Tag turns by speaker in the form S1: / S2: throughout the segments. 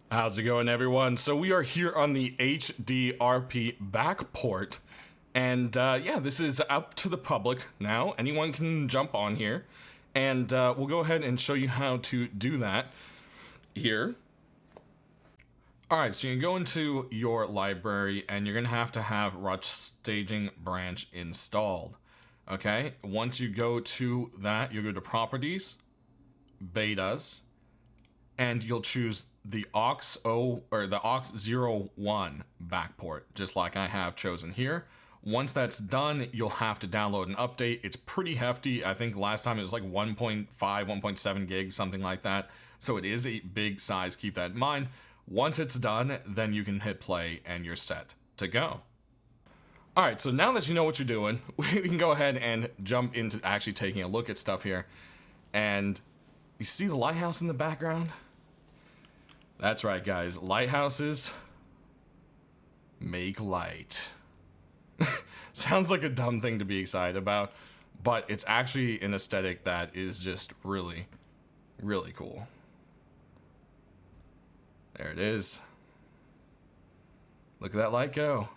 S1: How's it going, everyone? So we are here on the HDRP Backport, and yeah, this is up to the public now. Anyone can jump on here, and we'll go ahead and show you how to do that here. Alright, so you can go into your library, and you're going to have Rush Staging Branch installed. Okay, once you go to that, you'll go to Properties, Betas, and you'll choose the aux the aux01 backport, just like I have chosen here. Once that's done, you'll have to download an update. It's pretty hefty. I think last time it was like 1.5, 1.7 gigs, something like that. So it is a big size, keep that in mind. Once it's done, then you can hit play and you're set to go. Alright, so now that you know what you're doing, we can go ahead and jump into actually taking a look at stuff here. And you see the lighthouse in the background? That's right, guys. Lighthouses make light. Sounds like a dumb thing to be excited about, but it's actually an aesthetic that is just really, really cool. There it is. Look at that light go.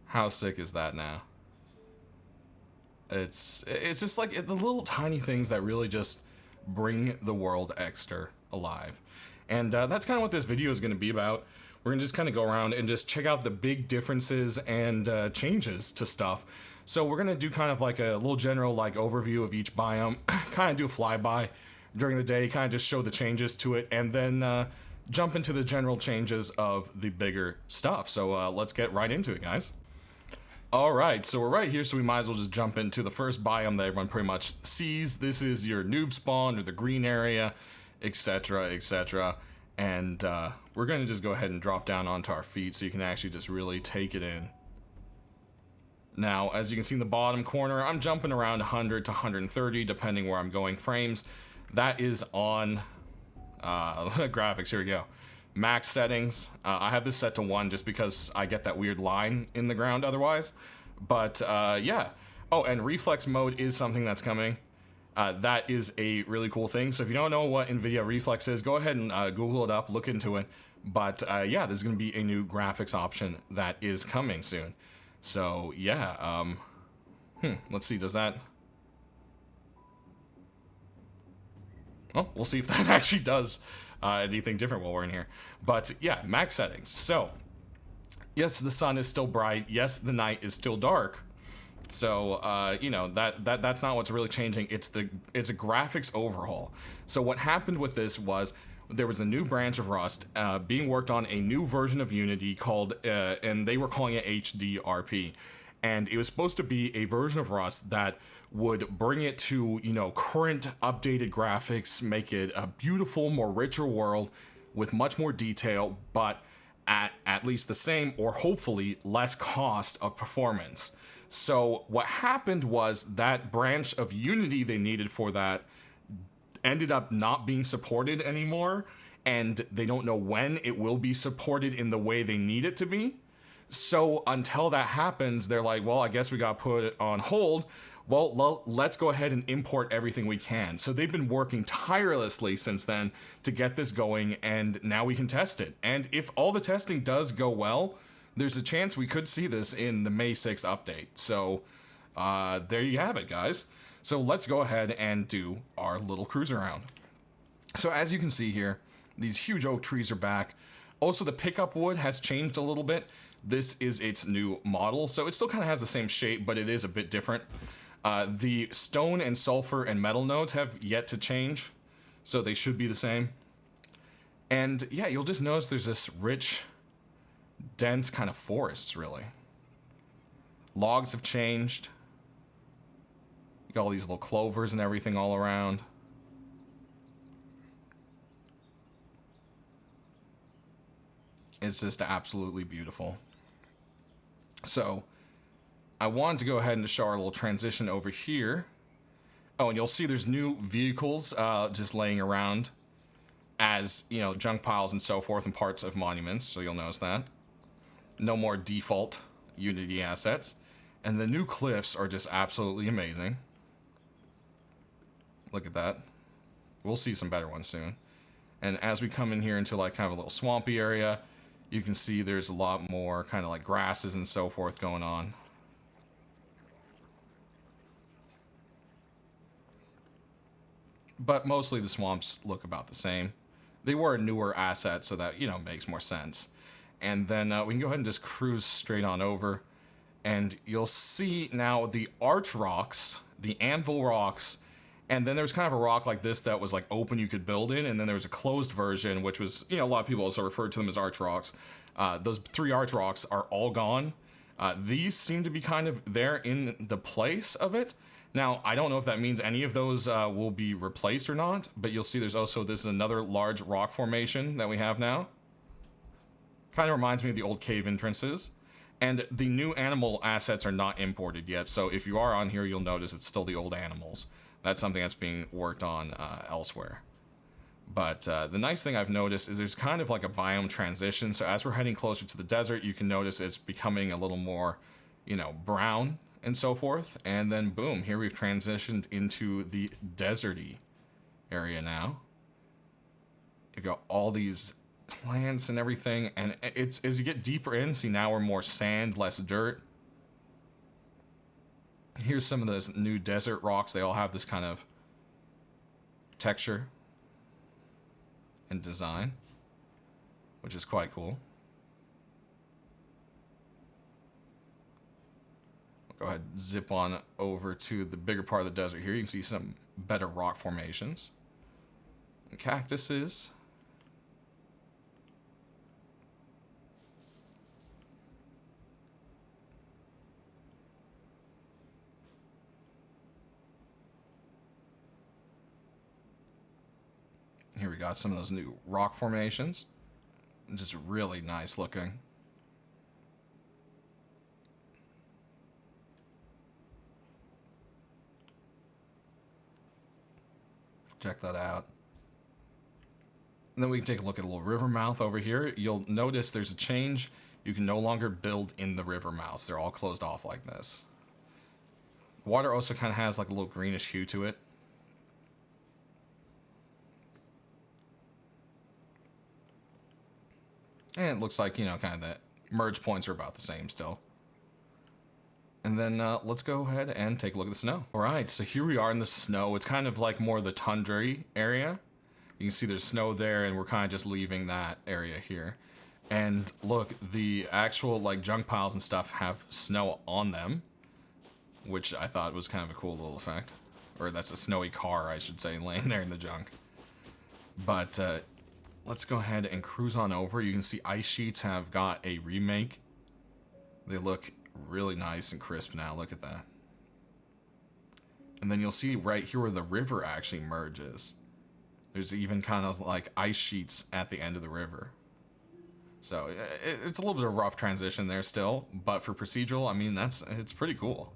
S1: How sick is that now? It's just like the little tiny things that really just bring the world extra alive. And that's kind of what this video is going to be about. We're going to just kind of go around and just check out the big differences and changes to stuff. So we're going to do kind of like a little general like overview of each biome, kind of do a flyby during the day, kind of just show the changes to it, and then jump into the general changes of the bigger stuff. So let's get right into it, guys. Alright, so we're right here, so we might as well just jump into the first biome that everyone pretty much sees. This is your noob spawn, or the green area, etc, etc. And we're going to just go ahead and drop down onto our feet so you can actually just really take it in. Now, as you can see in the bottom corner, I'm jumping around 100 to 130, depending where I'm going frames. That is on graphics, here we go. Max settings, I have this set to 1 just because I get that weird line in the ground otherwise. But yeah. Oh, and reflex mode is something that's coming. That is a really cool thing. So if you don't know what NVIDIA reflex is, go ahead and Google it up, look into it. But yeah, there's going to be a new graphics option that is coming soon. So yeah, let's see, does that... Oh, we'll see if that actually does anything different while we're in here. But yeah, max settings. So yes, the sun is still bright. Yes, the night is still dark. So you know, that's not what's really changing. It's a graphics overhaul. So what happened with this was there was a new branch of Rust being worked on, a new version of Unity called and they were calling it HDRP. And it was supposed to be a version of Rust that would bring it to, you know, current updated graphics, make it a beautiful, more richer world with much more detail, but at least the same or hopefully less cost of performance. So what happened was that branch of Unity they needed for that ended up not being supported anymore, and they don't know when it will be supported in the way they need it to be. So until that happens, they're like, well, I guess we got to put it on hold. Well, let's go ahead and import everything we can. So they've been working tirelessly since then to get this going, and now we can test it. And if all the testing does go well, there's a chance we could see this in the May 6th update. So there you have it, guys. So let's go ahead and do our little cruise around. So as you can see here, these huge oak trees are back. Also, the pickup wood has changed a little bit. This is its new model, so it still kind of has the same shape, but it is a bit different. The stone and sulfur and metal nodes have yet to change, so they should be the same. And yeah, you'll just notice there's this rich, dense kind of forests, really. Logs have changed. You got all these little clovers and everything all around. It's just absolutely beautiful. So I wanted to go ahead and show our little transition over here. Oh, and you'll see there's new vehicles just laying around as, you know, junk piles and so forth and parts of monuments, so you'll notice that. No more default Unity assets. And the new cliffs are just absolutely amazing. Look at that. We'll see some better ones soon. And as we come in here into like kind of a little swampy area, you can see there's a lot more kind of like grasses and so forth going on. But mostly the swamps look about the same. They were a newer asset, so that, you know, makes more sense. And then we can go ahead and just cruise straight on over. And you'll see now the arch rocks, the anvil rocks, and then there's kind of a rock like this that was like open you could build in, and then there was a closed version, which was, you know, a lot of people also referred to them as arch rocks. Those 3 arch rocks are all gone. These seem to be kind of there in the place of it. Now, I don't know if that means any of those will be replaced or not, but you'll see there's also, this is another large rock formation that we have now. Kind of reminds me of the old cave entrances. And the new animal assets are not imported yet, so if you are on here, you'll notice it's still the old animals. That's something that's being worked on elsewhere. But the nice thing I've noticed is there's kind of like a biome transition, so as we're heading closer to the desert, you can notice it's becoming a little more, you know, brown and so forth. And then boom, here we've transitioned into the deserty area now. You've got all these plants and everything, and it's as you get deeper in, see now we're more sand, less dirt. Here's some of those new desert rocks. They all have this kind of texture and design, which is quite cool. I'll go ahead and zip on over to the bigger part of the desert here. You can see some better rock formations and cactuses. Here we got some of those new rock formations. Just really nice looking. Check that out. And then we can take a look at a little river mouth over here. You'll notice there's a change. You can no longer build in the river mouths. They're all closed off like this. Water also kind of has like a little greenish hue to it. And it looks like, you know, kind of the merge points are about the same still. And then let's go ahead and take a look at the snow. All right, so here we are in the snow. It's kind of like more the tundra area. You can see there's snow there, and we're kind of just leaving that area here. And look, the actual like junk piles and stuff have snow on them, which I thought was kind of a cool little effect. Or that's a snowy car, I should say, laying there in the junk. But let's go ahead and cruise on over. You can see ice sheets have got a remake. They look really nice and crisp now. Look at that. And then you'll see right here where the river actually merges. There's even kind of like ice sheets at the end of the river. So it's a little bit of a rough transition there still, but for procedural, I mean, it's pretty cool.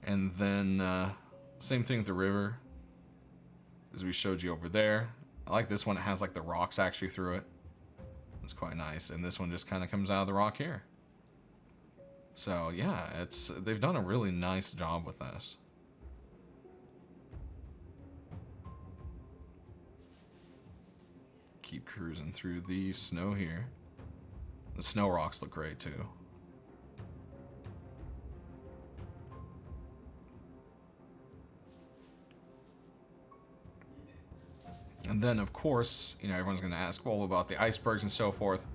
S1: And then same thing with the river, as we showed you over there. I like this one. It has like the rocks actually through it. It's quite nice. And this one just kind of comes out of the rock here. So yeah, they've done a really nice job with this. Keep cruising through the snow here. The snow rocks look great too. And then, of course, you know, everyone's going to ask, well, what about the icebergs and so forth?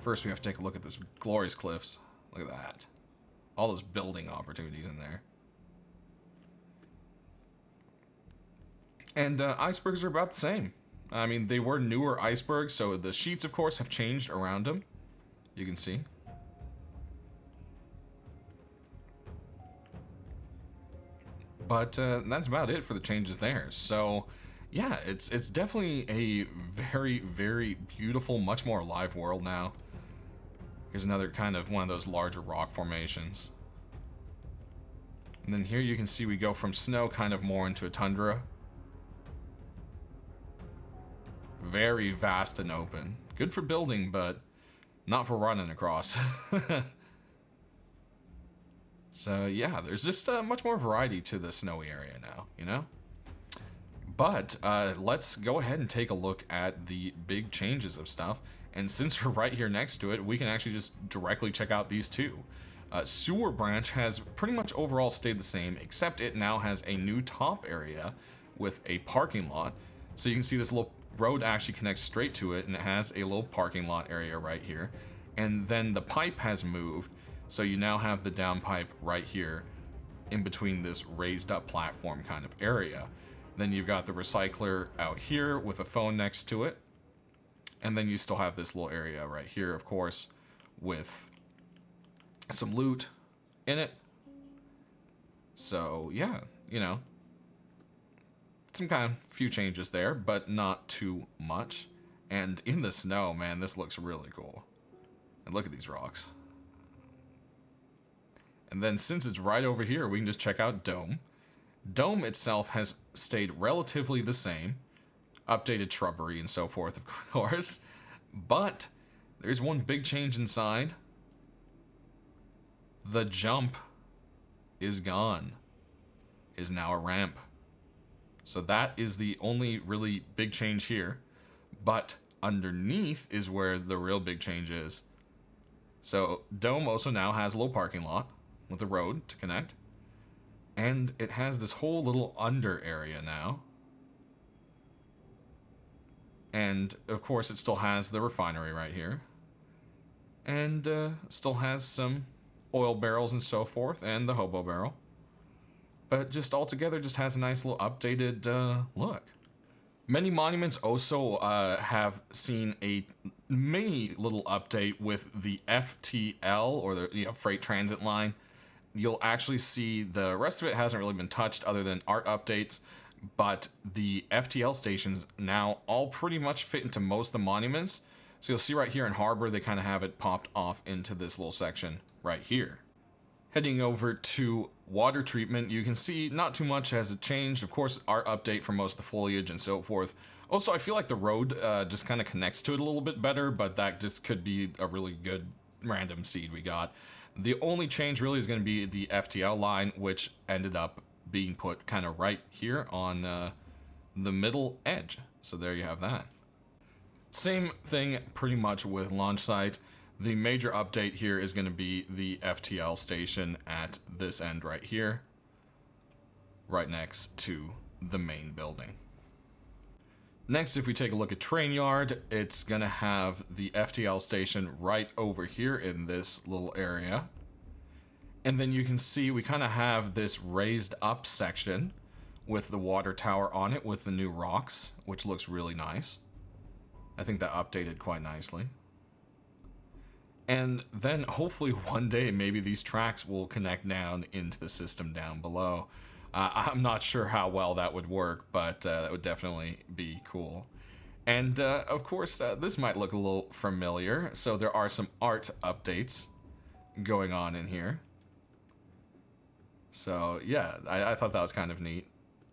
S1: First, we have to take a look at this glorious cliffs. Look at that. All those building opportunities in there. And icebergs are about the same. I mean, they were newer icebergs, so the sheets, of course, have changed around them. You can see. But that's about it for the changes there. So yeah, it's definitely a very, very beautiful, much more alive world now. Here's another kind of one of those larger rock formations. And then here you can see we go from snow kind of more into a tundra. Very vast and open. Good for building, but not for running across. So yeah, there's just much more variety to the snowy area now, you know? But let's go ahead and take a look at the big changes of stuff. And since we're right here next to it, we can actually just directly check out these two. Sewer branch has pretty much overall stayed the same, except it now has a new top area with a parking lot. So you can see this little road actually connects straight to it, and it has a little parking lot area right here. And then the pipe has moved, so you now have the down pipe right here in between this raised up platform kind of area. Then you've got the recycler out here with a phone next to it. And then you still have this little area right here, of course, with some loot in it. So, yeah, you know, some kind of few changes there, but not too much. And in the snow, man, this looks really cool. And look at these rocks. And then since it's right over here, we can just check out Dome. Dome itself has stayed relatively the same. Updated shrubbery and so forth, of course. But there's one big change inside. The jump is gone. Is now a ramp. So that is the only really big change here. But underneath is where the real big change is. So Dome also now has a little parking lot with a road to connect. And it has this whole little under area now. And of course it still has the refinery right here. And still has some oil barrels and so forth, and the hobo barrel. But just altogether just has a nice little updated look. Many monuments also have seen a mini little update with the FTL, or the freight transit line. You'll actually see the rest of it hasn't really been touched other than art updates, but the FTL stations now all pretty much fit into most of the monuments. So you'll see right here in Harbor, they kind of have it popped off into this little section right here. Heading over to water treatment, you can see not too much has changed. Of course, art update for most of the foliage and so forth. Also, I feel like the road just kind of connects to it a little bit better, but that just could be a really good random seed we got. The only change really is going to be the FTL line, which ended up being put kind of right here on the middle edge. So there you have that. Same thing pretty much with launch site. The major update here is going to be the FTL station at this end right here, right next to the main building. Next, if we take a look at train yard, it's going to have the FTL station right over here in this little area. And then you can see we kind of have this raised up section with the water tower on it with the new rocks, which looks really nice. I think that updated quite nicely. And then hopefully one day maybe these tracks will connect down into the system down below. I'm not sure how well that would work, but that would definitely be cool. And of course, this might look a little familiar. So there are some art updates going on in here. So yeah, I thought that was kind of neat.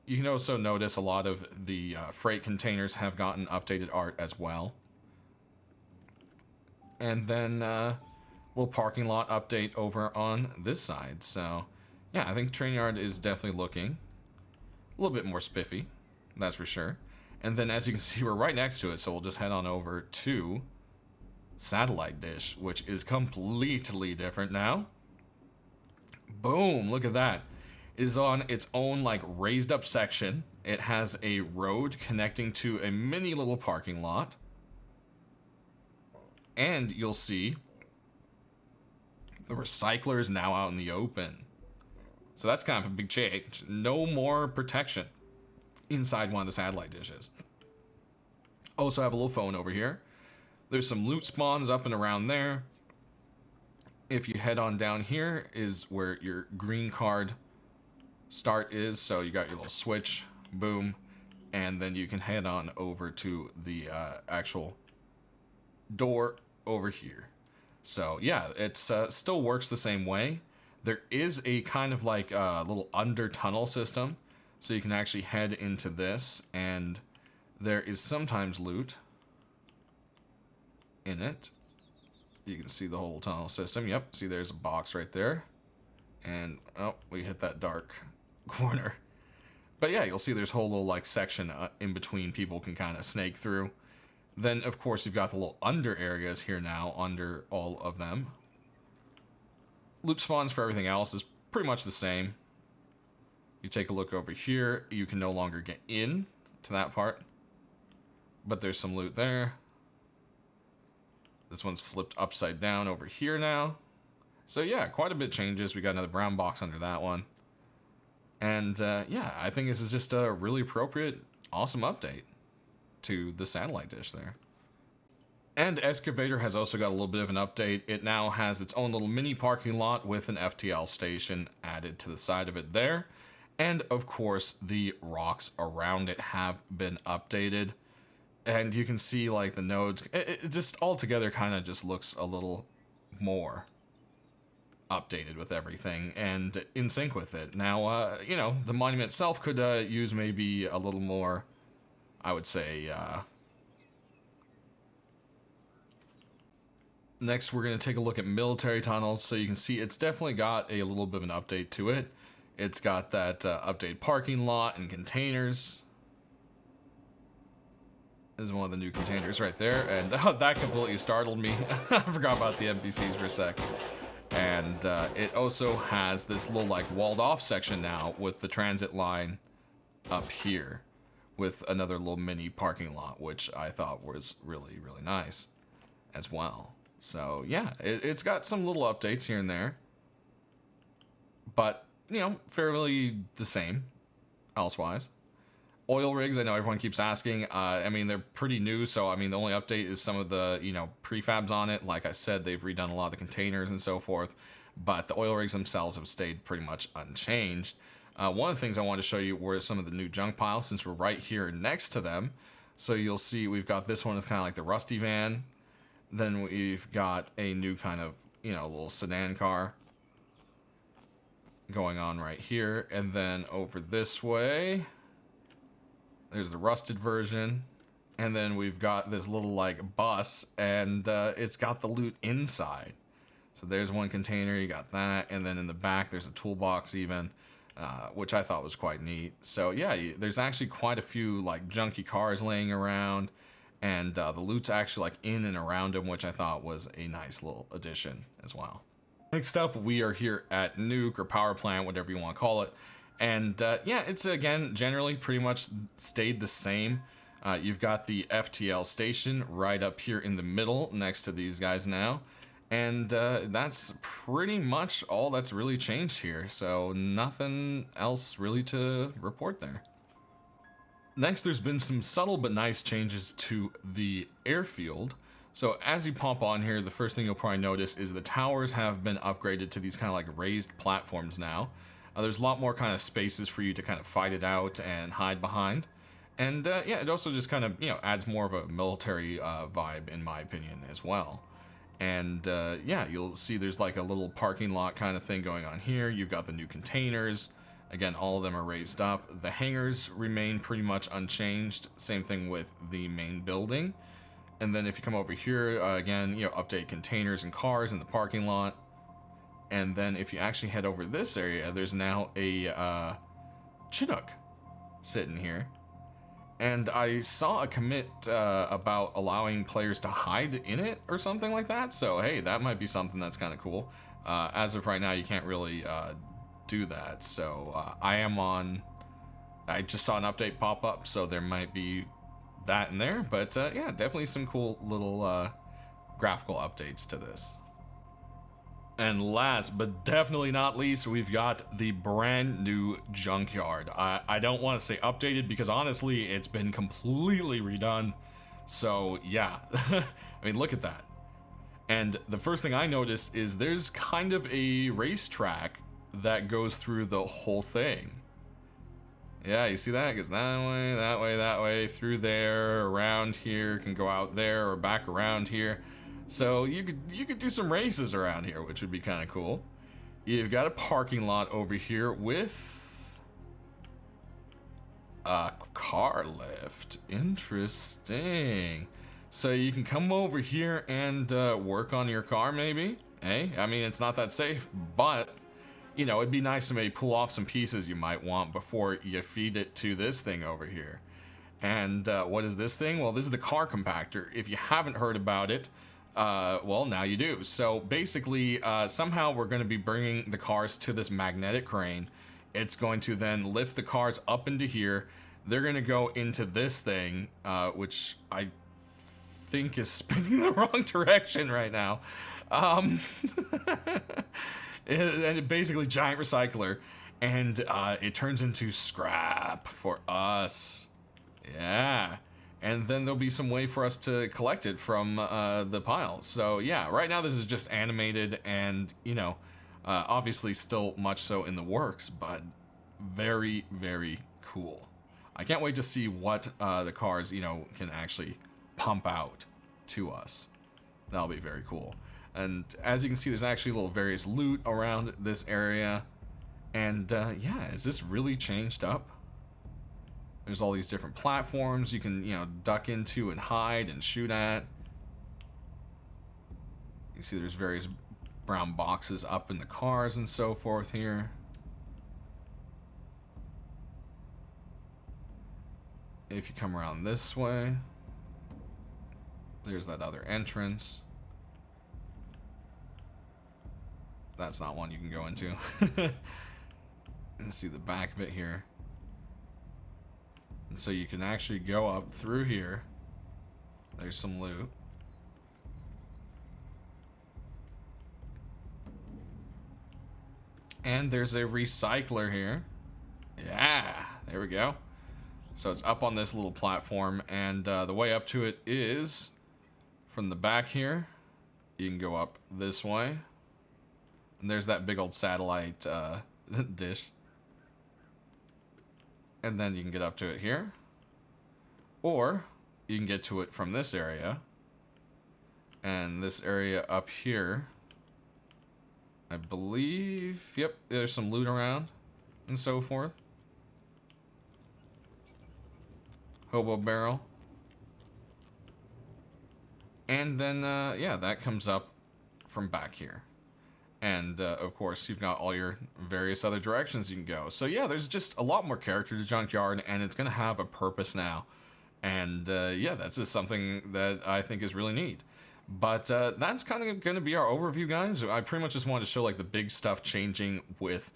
S1: You can also notice a lot of the freight containers have gotten updated art as well. And then little parking lot update over on this side. So yeah, I think train yard is definitely looking a little bit more spiffy, that's for sure. And then as you can see, we're right next to it, so we'll just head on over to satellite dish, which is completely different now. Boom, look at that. It is on its own like raised up section. It has a road connecting to a mini little parking lot. And you'll see the recycler is now out in the open. So that's kind of a big change. No more protection inside one of the satellite dishes. Also have a little phone over here. There's some loot spawns up and around there. If you head on down here is where your green card start is. So you got your little switch, boom. And then you can head on over to the actual door over here. So yeah, it still works the same way. There is a kind of like a little under tunnel system, so you can actually head into this, and there is sometimes loot in it. You can see the whole tunnel system. Yep, see there's a box right there. And oh, we hit that dark corner. But yeah, you'll see there's a whole little like section in between people can kind of snake through. Then of course you've got the little under areas here now under all of them. Loot spawns for everything else is pretty much the same. You take a look over here, you can no longer get in to that part, but there's some loot there. This one's flipped upside down over here now. So yeah, quite a bit changes. We got another brown box under that one. And yeah, I think this is just a really appropriate, awesome update to the satellite dish there. And Excavator has also got a little bit of an update. It now has its own little mini parking lot with an FTL station added to the side of it there. And of course, the rocks around it have been updated. And you can see like the nodes, it just all together kind of just looks a little more updated with everything and in sync with it. Now, you know, the monument itself could use maybe a little more, I would say. Next, we're going to take a look at military tunnels. So you can see it's definitely got a little bit of an update to it. It's got that updated parking lot and containers. This is one of the new containers right there. And that completely startled me. I forgot about the NPCs for a sec. And it also has this little like walled off section now with the transit line up here with another little mini parking lot, which I thought was really, really nice as well. So yeah, it's got some little updates here and there, but you know, fairly the same elsewise. Oil rigs, I know everyone keeps asking. I mean, they're pretty new, so I mean, the only update is some of the, you know, prefabs on it. Like I said, they've redone a lot of the containers and so forth, but the oil rigs themselves have stayed pretty much unchanged. One of the things I wanted to show you were some of the new junk piles, since we're right here next to them. So you'll see we've got this one is kind of like the rusty van. Then we've got a new kind of, you know, little sedan car going on right here. And then over this way, there's the rusted version. And then we've got this little like bus, and it's got the loot inside. So there's one container, you got that. And then in the back, there's a toolbox even, which I thought was quite neat. So yeah, there's actually quite a few like junky cars laying around. And the loot's actually like in and around him, which I thought was a nice little addition as well. Next up, we are here at Nuke or Power Plant, whatever you want to call it. And yeah, it's again, generally pretty much stayed the same. You've got the FTL station right up here in the middle next to these guys now. And that's pretty much all that's really changed here. So nothing else really to report there. Next, there's been some subtle but nice changes to the airfield. So as you pop on here, the first thing you'll probably notice is the towers have been upgraded to these kind of like raised platforms now. There's a lot more kind of spaces for you to kind of fight it out and hide behind. And yeah, it also just kind of, you know, adds more of a military vibe in my opinion as well. And yeah, you'll see there's like a little parking lot kind of thing going on here. You've got the new containers. Again, all of them are raised up. The hangars remain pretty much unchanged. Same thing with the main building. And then if you come over here, again, you know, update containers and cars in the parking lot. And then if you actually head over this area, there's now a Chinook sitting here. And I saw a commit about allowing players to hide in it or something like that. So, hey, that might be something that's kind of cool. As of right now, you can't really do that. So I just saw an update pop up, so there might be that in there. But yeah, definitely some cool little graphical updates to this. And last but definitely not least, we've got the brand new junkyard. I don't want to say updated because honestly, it's been completely redone. So yeah, I mean, look at that. And the first thing I noticed is there's kind of a racetrack that goes through the whole thing. Yeah, you see that? It goes that way, that way, that way, through there, around here, can go out there or back around here. So you could do some races around here, which would be kind of cool. You've got a parking lot over here with a car lift. Interesting. So you can come over here and work on your car, maybe. Hey, I mean, it's not that safe, but you know, it'd be nice to maybe pull off some pieces you might want before you feed it to this thing over here. And what is this thing? Well, this is the car compactor. If you haven't heard about it, well, now you do. So basically, somehow we're going to be bringing the cars to this magnetic crane. It's going to then lift the cars up into here. They're going to go into this thing, which I think is spinning the wrong direction right now. And basically giant recycler, and it turns into scrap for us. Yeah. And then there'll be some way for us to collect it from the pile. So yeah, right now this is just animated and, you know, obviously still much so in the works, but very, very cool. I can't wait to see what the cars, you know, can actually pump out to us. That'll be very cool. And as you can see, there's actually little various loot around this area. And yeah, is this really changed up? There's all these different platforms you can, you know, duck into and hide and shoot at. You see there's various brown boxes up in the cars and so forth here. If you come around this way, there's that other entrance. That's not one you can go into. And see the back of it here. And so you can actually go up through here. There's some loot. And there's a recycler here. Yeah, there we go. So it's up on this little platform, and the way up to it is from the back here. You can go up this way. And there's that big old satellite dish. And then you can get up to it here. Or you can get to it from this area. And this area up here, I believe, yep, there's some loot around and so forth. Hobo barrel. And then, yeah, that comes up from back here. And, of course, you've got all your various other directions you can go. So, yeah, there's just a lot more character to Junkyard, and it's going to have a purpose now. And, yeah, that's just something that I think is really neat. But that's kind of going to be our overview, guys. I pretty much just wanted to show, like, the big stuff changing with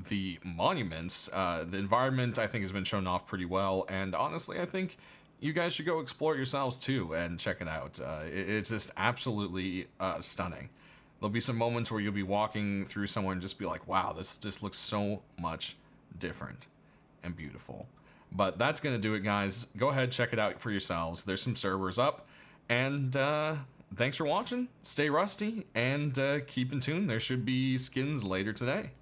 S1: the monuments. The environment, I think, has been shown off pretty well. And, honestly, I think you guys should go explore it yourselves, too, and check it out. It's just absolutely stunning. There'll be some moments where you'll be walking through somewhere and just be like, wow, this just looks so much different and beautiful. But that's going to do it, guys. Go ahead, check it out for yourselves. There's some servers up. And thanks for watching. Stay rusty and keep in tune. There should be skins later today.